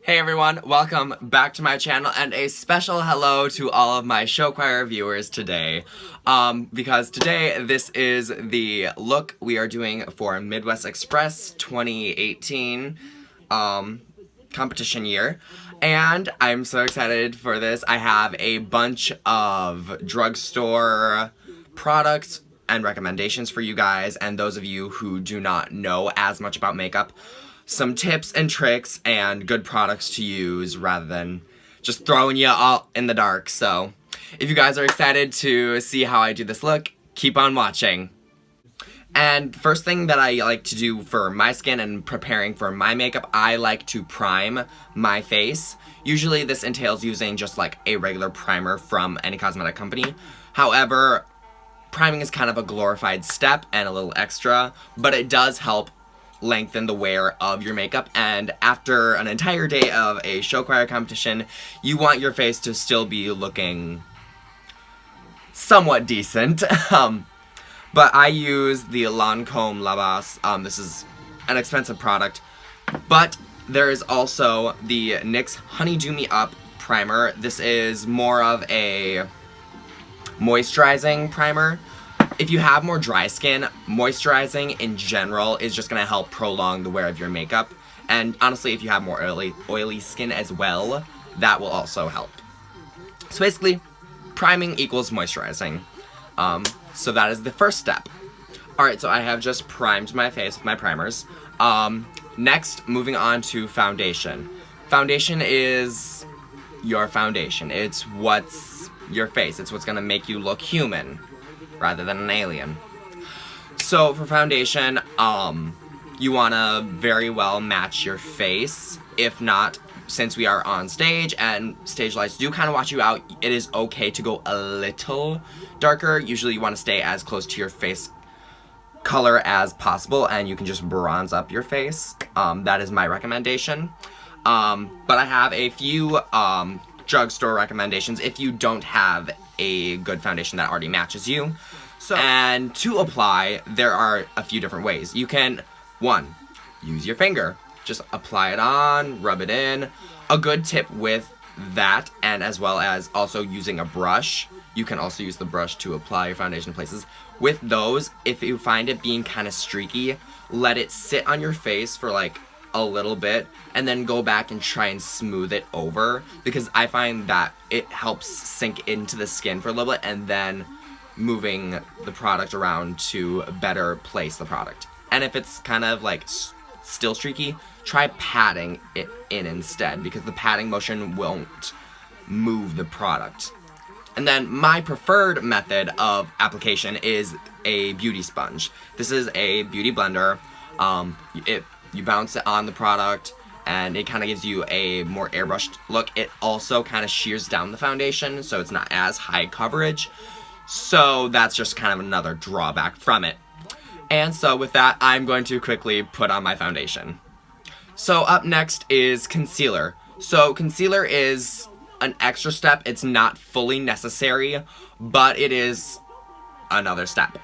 Hey everyone, welcome back to my channel and a special hello to all of my show choir viewers today. Because today this is the look we are doing for Midwest Express 2018 competition year. And I'm so excited for this. I have a bunch of drugstore products and recommendations for you guys, and those of you who do not know as much about makeup, some tips and tricks and good products to use rather than just throwing you all in the dark. So if you guys are excited to see how I do this look, keep on watching. And first thing that I like to do for my skin and preparing for my makeup, I like to prime my face. Usually this entails using just like a regular primer from any cosmetic company. However, priming is kind of a glorified step and a little extra, but it does help lengthen the wear of your makeup, and after an entire day of a show choir competition, you want your face to still be looking somewhat decent. But I use the Lancome La Base. This is an expensive product, but there is also the NYX Honey Dew Me Up primer. This is more of a moisturizing primer. If you have more dry skin, moisturizing in general is just going to help prolong the wear of your makeup. And honestly, if you have more oily skin as well, that will also help. So basically, priming equals moisturizing. So that is the first step. Alright, so I have just primed my face with my primers. Next, moving on to foundation. Foundation is your foundation. It's what's your face. It's what's going to make you look human rather than an alien. So for foundation, you want to very well match your face. If not, since we are on stage and stage lights do kind of watch you out, it is okay to go a little darker. Usually you want to stay as close to your face color as possible, and you can just bronze up your face. That is my recommendation. But I have a few drugstore recommendations if you don't have a good foundation that already matches you. And to apply, there are a few different ways. You can, one, use your finger. Just apply it on, rub it in. A good tip with that, and as well as also using a brush, you can also use the brush to apply your foundation places. With those, if you find it being kind of streaky, let it sit on your face for like a little bit and then go back and try and smooth it over, because I find that it helps sink into the skin for a little bit, and then moving the product around to better place the product. And if it's kind of like still streaky, try patting it in instead, because the patting motion won't move the product. And then my preferred method of application is a beauty sponge. This is a beauty blender. You bounce it on the product, and it kind of gives you a more airbrushed look. It also kind of shears down the foundation, so it's not as high coverage. So that's just kind of another drawback from it. And so with that, I'm going to quickly put on my foundation. So up next is concealer. So concealer is an extra step. It's not fully necessary, but it is another step.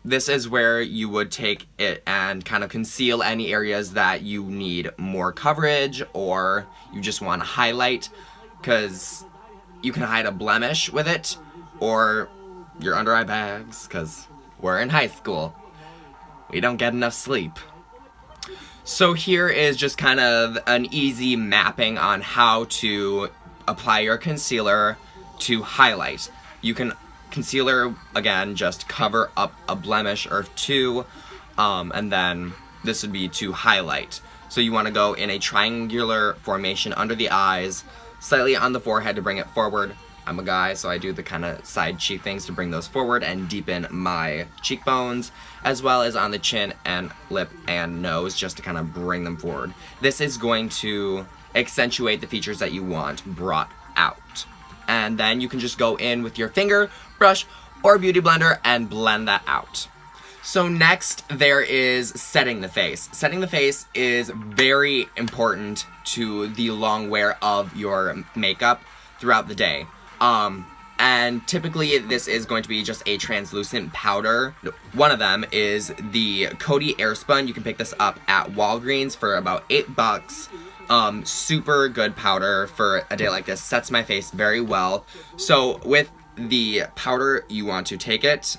This is where you would take it and kind of conceal any areas that you need more coverage or you just want to highlight, because you can hide a blemish with it, or your under eye bags, because we're in high school. We don't get enough sleep. So here is just kind of an easy mapping on how to apply your concealer to highlight. You can concealer, again, just cover up a blemish or two, and then this would be to highlight. So you want to go in a triangular formation under the eyes, slightly on the forehead to bring it forward. I'm a guy, so I do the kind of side cheek things to bring those forward and deepen my cheekbones, as well as on the chin and lip and nose, just to kind of bring them forward. This is going to accentuate the features that you want brought out. And then you can just go in with your finger, brush, or beauty blender and blend that out. So next, there is setting the face. Setting the face is very important to the long wear of your makeup throughout the day. And typically this is going to be just a translucent powder. One of them is the Coty Airspun. You can pick this up at Walgreens for about $8. Super good powder for a day like this. Sets my face very well. So with the powder, you want to take it,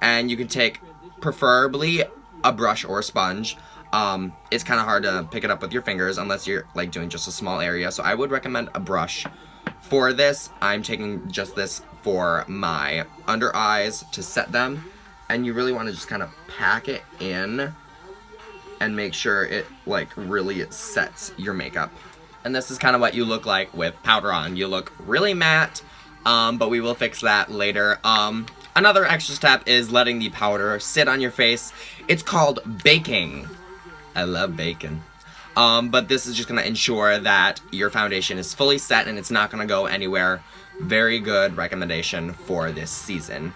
and you can take preferably a brush or a sponge. It's kind of hard to pick it up with your fingers unless you're like doing just a small area. So I would recommend a brush. For this, I'm taking just this for my under eyes to set them. And you really want to just kind of pack it in and make sure it like really sets your makeup. And this is kind of what you look like with powder on. You look really matte, but we will fix that later. Another extra step is letting the powder sit on your face. It's called baking. I love bacon. But this is just going to ensure that your foundation is fully set and it's not going to go anywhere. Very good recommendation for this season.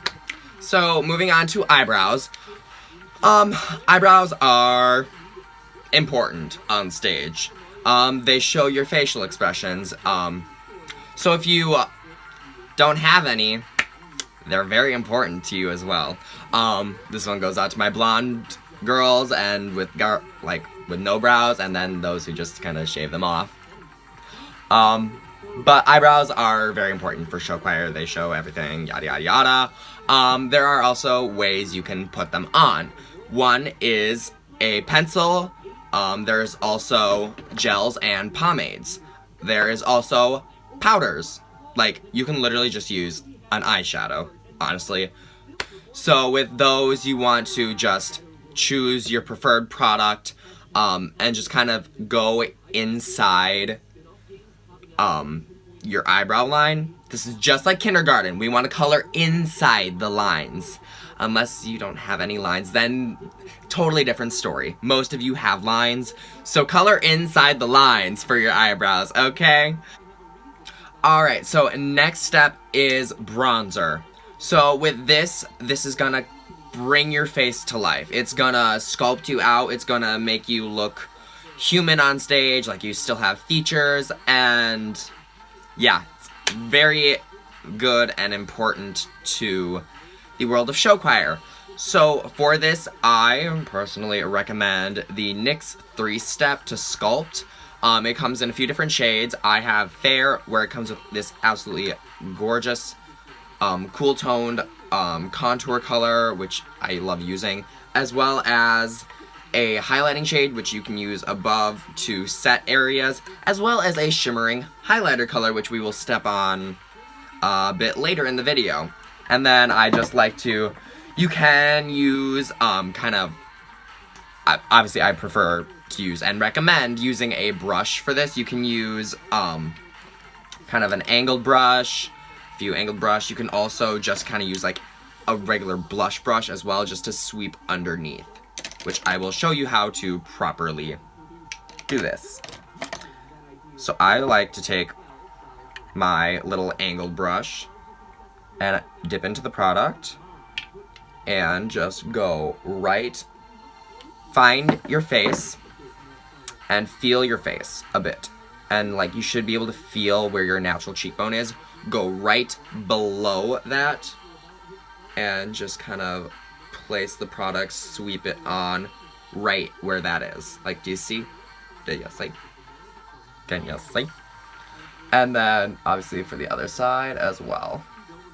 So, moving on to eyebrows. Eyebrows are important on stage. They show your facial expressions. So if you don't have any, they're very important to you as well. This one goes out to my blonde girls and with no brows, and then those who just kind of shave them off. But eyebrows are very important for show choir. They show everything, yada yada yada. There are also ways you can put them on. One is a pencil. There's also gels and pomades. There is also powders. Like, you can literally just use an eyeshadow, honestly. So with those, you want to just choose your preferred product, and just kind of go inside your eyebrow line. This is just like kindergarten. We want to color inside the lines. Unless you don't have any lines, then totally different story. Most of you have lines, so color inside the lines for your eyebrows, okay? Alright, so next step is bronzer. So with this is gonna bring your face to life. It's gonna sculpt you out. It's gonna make you look human on stage, like you still have features, and yeah, it's very good and important to the world of show choir. So for this, I personally recommend the NYX 3-Step to sculpt. It comes in a few different shades. I have Fair, where it comes with this absolutely gorgeous, cool toned contour color, which I love using, as well as a highlighting shade, which you can use above to set areas, as well as a shimmering highlighter color, which we will step on a bit later in the video. And then I just like to, you can use obviously I prefer to use and recommend using a brush for this. You can use kind of an angled brush, few angled brush. You can also just kind of use like a regular blush brush as well, just to sweep underneath, which I will show you how to properly do this. So I like to take my little angled brush and dip into the product and just go right, find your face and feel your face a bit. And like, you should be able to feel where your natural cheekbone is. Go right below that and just kind of place the product, sweep it on right where that is. Like, do you see? Do you see? Can you see? And then obviously for the other side as well.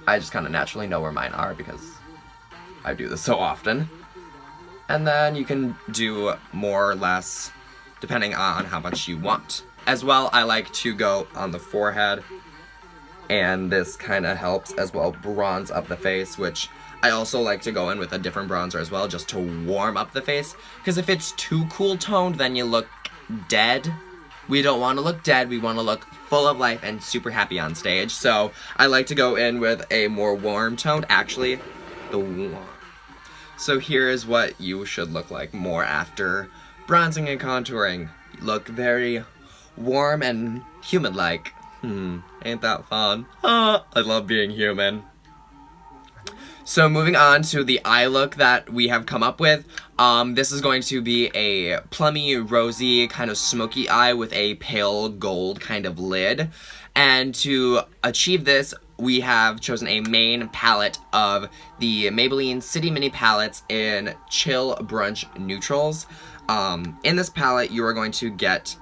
I just kind of naturally know where mine are because I do this so often. And then you can do more or less depending on how much you want. As well, I like to go on the forehead, and this kind of helps as well bronze up the face, which I also like to go in with a different bronzer as well, just to warm up the face. Because if it's too cool toned, then you look dead. We don't want to look dead, we want to look full of life and super happy on stage. So I like to go in with a more warm tone, actually, the warm. So here's what you should look like more after bronzing and contouring. Look very warm and human-like. Ain't that fun? I love being human. So moving on to the eye look that we have come up with. This is going to be a plummy, rosy, kind of smoky eye with a pale gold kind of lid. And to achieve this, we have chosen a main palette of the Maybelline City Mini Palettes in Chill Brunch Neutrals. In this palette, you are going to get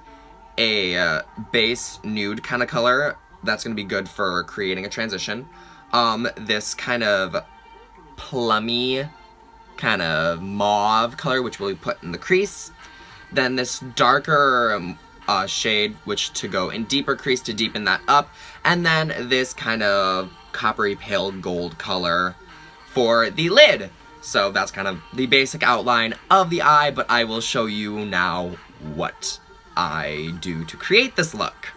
a base nude kind of color that's going to be good for creating a transition. This kind of plummy, kind of mauve color, which we'll put in the crease. Then this darker shade, which to go in deeper crease to deepen that up. And then this kind of coppery pale gold color for the lid. So that's kind of the basic outline of the eye, but I will show you now what I do to create this look.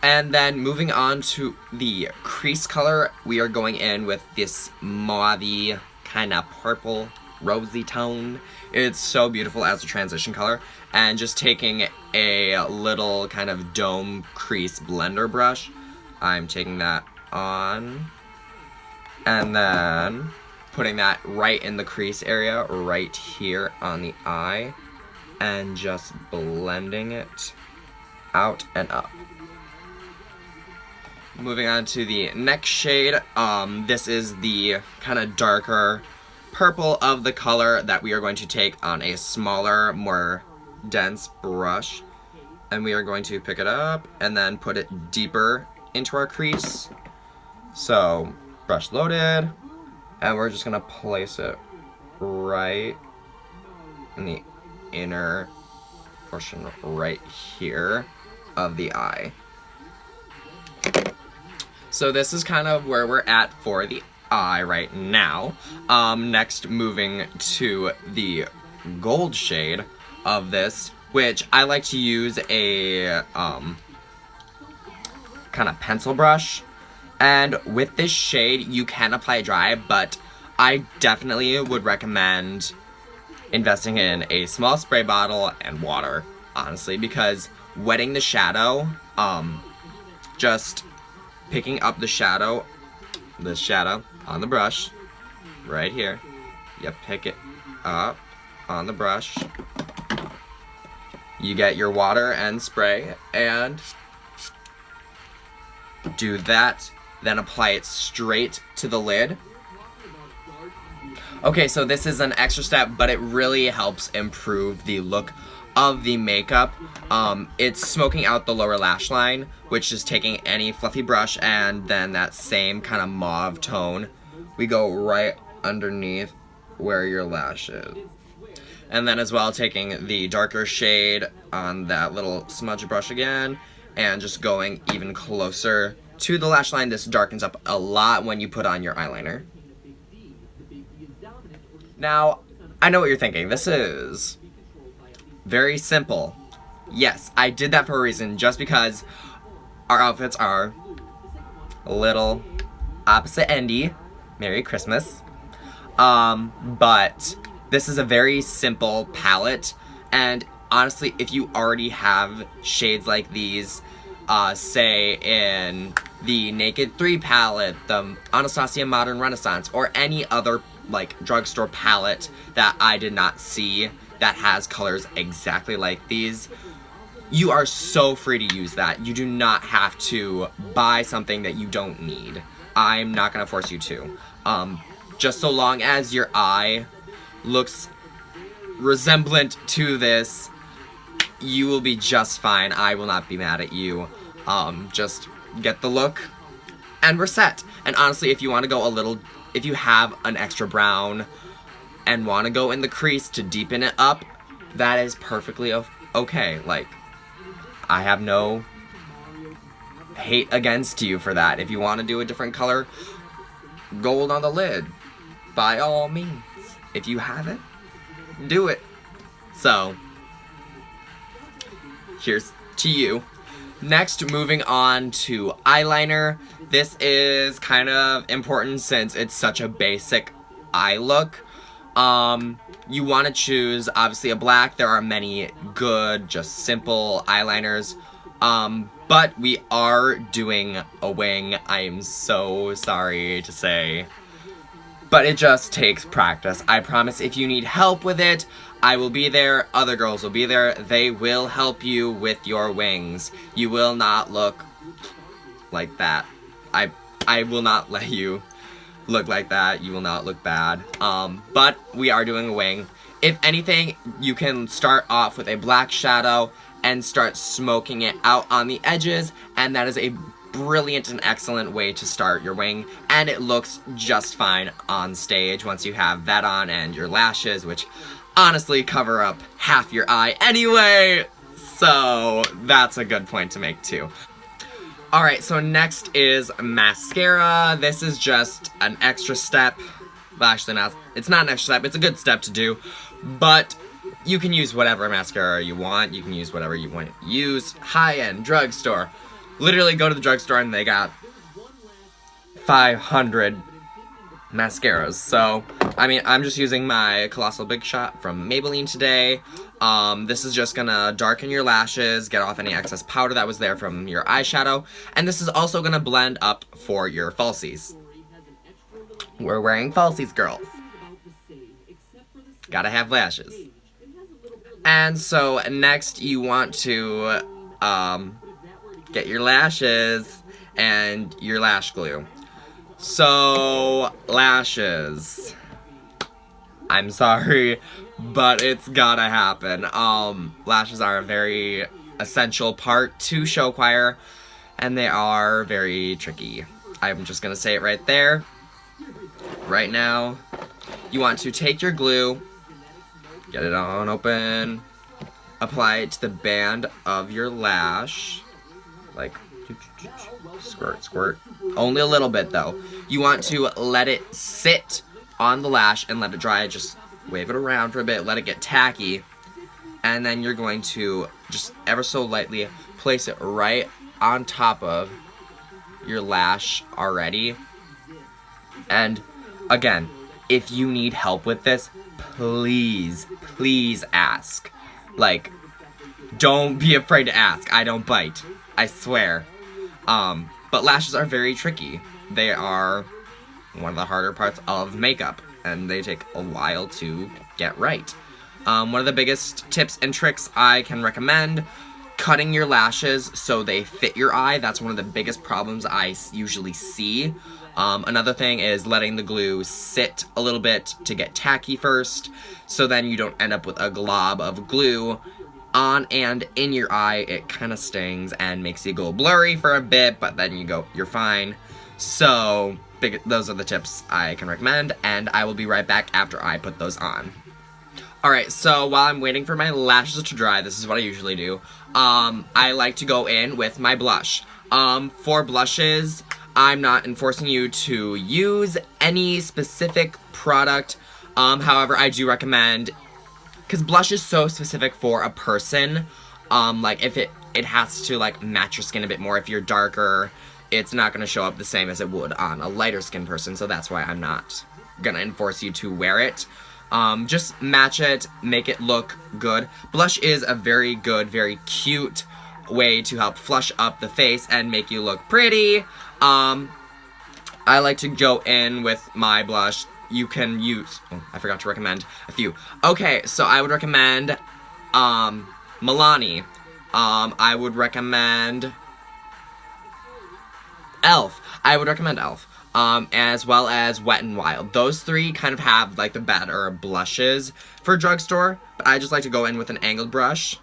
And then moving on to the crease color, we are going in with this mauve kind of purple rosy tone. It's so beautiful as a transition color. And just taking a little kind of dome crease blender brush, I'm taking that on and then putting that right in the crease area right here on the eye and just blending it out and up. Moving on to the next shade, this is the kind of darker purple of the color that we are going to take on a smaller, more dense brush. And we are going to pick it up and then put it deeper into our crease. So, brush loaded, and we're just gonna place it right in the inner portion right here of the eye. So this is kind of where we're at for the eye right now. Next, moving to the gold shade of this, which I like to use a kind of pencil brush. And with this shade, you can apply dry, but I definitely would recommend investing in a small spray bottle and water, honestly, because wetting the shadow, just picking up the shadow on the brush, right here, you pick it up on the brush, you get your water and spray, and do that, then apply it straight to the lid. Okay, so this is an extra step, but it really helps improve the look of the makeup. It's smoking out the lower lash line, which is taking any fluffy brush and then that same kind of mauve tone, we go right underneath where your lash is. And then as well, taking the darker shade on that little smudge brush again, and just going even closer to the lash line. This darkens up a lot when you put on your eyeliner. Now, I know what you're thinking. This is very simple. Yes, I did that for a reason, just because our outfits are a little opposite-endy. Merry Christmas. But this is a very simple palette, and honestly, if you already have shades like these, say in the Naked 3 palette, the Anastasia Modern Renaissance, or any other like drugstore palette that I did not see that has colors exactly like these, you are so free to use that. You do not have to buy something that you don't need. I'm not gonna force you to. Just so long as your eye looks resemblant to this, you will be just fine. I will not be mad at you. Just get the look and we're set. And honestly, if you want to go a little, if you have an extra brown and want to go in the crease to deepen it up, that is perfectly okay. Like, I have no hate against you for that. If you want to do a different color, gold on the lid, by all means. If you have it, do it. So, here's to you. Next, moving on to eyeliner. This is kind of important since it's such a basic eye look. You want to choose, obviously, a black. There are many good, just simple eyeliners. But we are doing a wing. I am so sorry to say. But it just takes practice. I promise if you need help with it, I will be there. Other girls will be there. They will help you with your wings. You will not look like that. I will not let you look like that. You will not look bad. But we are doing a wing. If anything, you can start off with a black shadow and start smoking it out on the edges, and that is a brilliant and excellent way to start your wing, and it looks just fine on stage once you have that on and your lashes, which honestly cover up half your eye anyway, so that's a good point to make too. Alright, so next is mascara. This is just an extra step. Well, actually not, it's not an extra step, it's a good step to do, but you can use whatever mascara you want, you can use whatever you want to use. High-end drugstore. Literally go to the drugstore and they got 500 mascaras. So, I mean, I'm just using my Colossal Big Shot from Maybelline today. This is just gonna darken your lashes, get off any excess powder that was there from your eyeshadow, and this is also gonna blend up for your falsies. We're wearing falsies, girls. Gotta have lashes. And so, next you want to, get your lashes and your lash glue. So, lashes. I'm sorry, but it's gotta happen. Lashes are a very essential part to show choir, and they are very tricky. I'm just gonna say it right there. Right now, you want to take your glue, get it on open, apply it to the band of your lash, like squirt, squirt. Only a little bit though. You want to let it sit on the lash and let it dry. Just wave it around for a bit, let it get tacky, and then you're going to just ever so lightly place it right on top of your lash already. And again, if you need help with this, please, please ask. Like, don't be afraid to ask. I don't bite. I swear. But lashes are very tricky. They are one of the harder parts of makeup, and they take a while to get right. One of the biggest tips and tricks I can recommend, cutting your lashes so they fit your eye. That's one of the biggest problems I usually see. Another thing is letting the glue sit a little bit to get tacky first, so then you don't end up with a glob of glue on and in your eye. It kind of stings and makes you go blurry for a bit, but then you're fine. So, those are the tips I can recommend, and I will be right back after I put those on. Alright, so while I'm waiting for my lashes to dry, this is what I usually do. I like to go in with my blush. For blushes, I'm not enforcing you to use any specific product. However, I do recommend, because blush is so specific for a person, like if it has to like match your skin a bit more. If you're darker, it's not going to show up the same as it would on a lighter skin person, so that's why I'm not going to enforce you to wear it. Just match it, make it look good. Blush is a very good, very cute way to help flush up the face and make you look pretty. I like to go in with my blush. You can use, oh, I forgot to recommend a few. Okay, so I would recommend, Milani. I would recommend e.l.f. I would recommend e.l.f. As well as Wet n Wild. Those three kind of have, like, the better blushes for drugstore, but I just like to go in with an angled brush,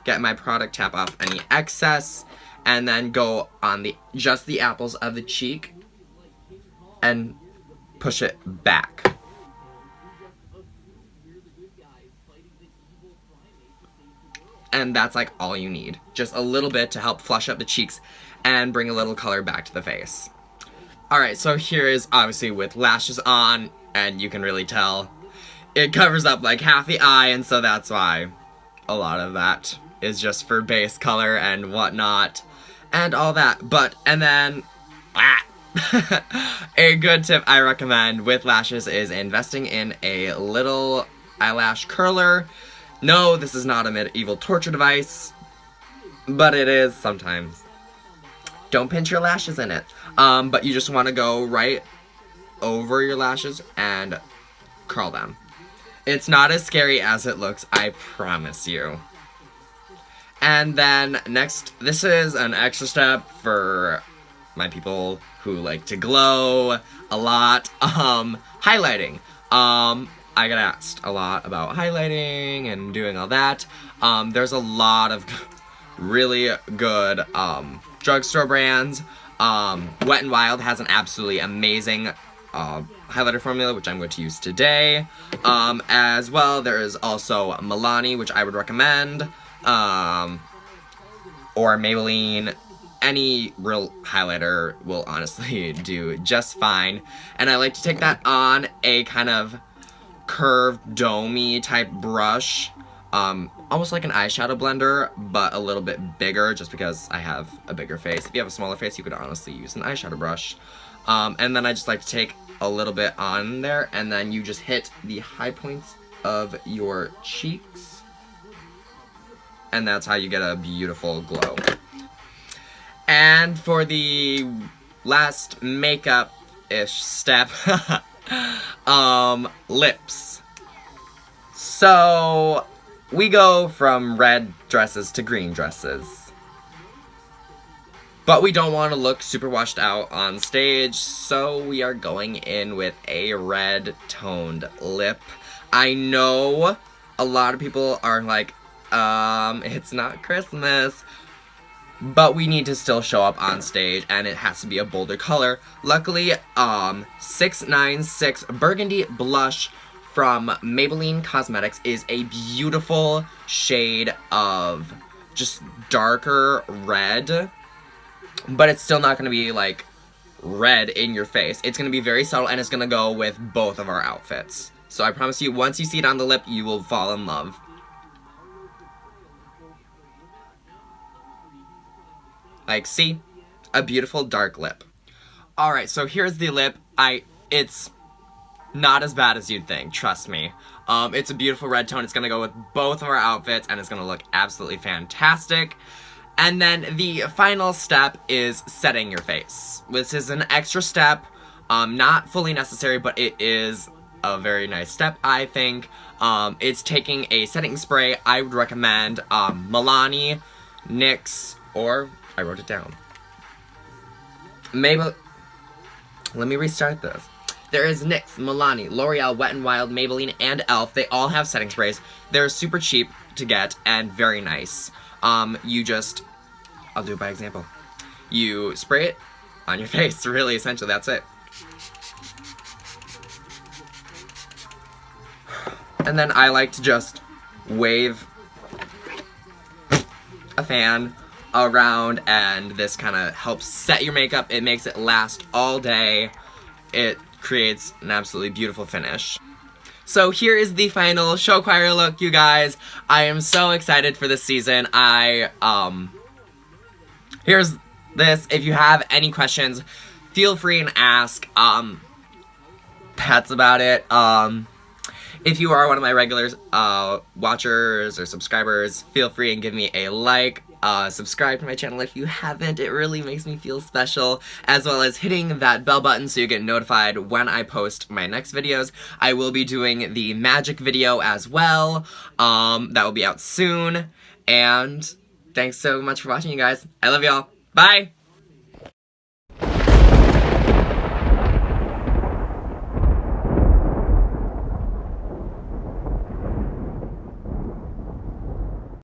get my product, tap off any excess, and then go on just the apples of the cheek, and push it back. And that's like all you need. Just a little bit to help flush up the cheeks and bring a little color back to the face. Alright, so here is obviously with lashes on, and you can really tell it covers up like half the eye, and so that's why a lot of that is just for base color and whatnot and all that. And then a good tip I recommend with lashes is investing in a little eyelash curler. No, this is not a medieval torture device, but it is sometimes. Don't pinch your lashes in it. But you just want to go right over your lashes and curl them. It's not as scary as it looks, I promise you. And then next, this is an extra step for my people who like to glow a lot. Highlighting. I get asked a lot about highlighting and doing all that. There's a lot of really good drugstore brands. Wet n Wild has an absolutely amazing highlighter formula, which I'm going to use today. As well, there is also Milani, which I would recommend, or Maybelline. Any real highlighter will honestly do just fine. And I like to take that on a kind of curved, domey type brush. Almost like an eyeshadow blender, but a little bit bigger, just because I have a bigger face. If you have a smaller face, you could honestly use an eyeshadow brush. And then I just like to take a little bit on there, and then you just hit the high points of your cheeks. And that's how you get a beautiful glow. And for the last makeup-ish step, lips. So we go from red dresses to green dresses. But we don't want to look super washed out on stage, so we are going in with a red toned lip. I know a lot of people are like, it's not Christmas. But we need to still show up on stage, and it has to be a bolder color. Luckily, 696 Burgundy Blush from Maybelline Cosmetics is a beautiful shade of just darker red. But it's still not going to be, like, red in your face. It's going to be very subtle, and it's going to go with both of our outfits. So I promise you, once you see it on the lip, you will fall in love. Like, see? A beautiful dark lip. Alright, so here's the lip. It's not as bad as you'd think, trust me. It's a beautiful red tone. It's gonna go with both of our outfits, and it's gonna look absolutely fantastic. And then the final step is setting your face. This is an extra step, not fully necessary, but it is a very nice step, I think. It's taking a setting spray. I would recommend Milani, NYX, or I wrote it down. Let me restart this. There is NYX, Milani, L'Oreal, Wet n Wild, Maybelline, and e.l.f. They all have setting sprays. They're super cheap to get and very nice. I'll do it by example. You spray it on your face, really, essentially, that's it. And then I like to just wave a fan around, and this kind of helps set your makeup. It makes it last all day. It creates an absolutely beautiful finish. So here is the final show choir look, you guys. I am so excited for this season. Here's this. If you have any questions, feel free and ask. That's about it. If you are one of my regular watchers or subscribers, feel free and give me a like. Subscribe to my channel if you haven't. It really makes me feel special, as well as hitting that bell button so you get notified when I post my next videos. I will be doing the magic video as well. That will be out soon. And thanks so much for watching, you guys. I love y'all. Bye!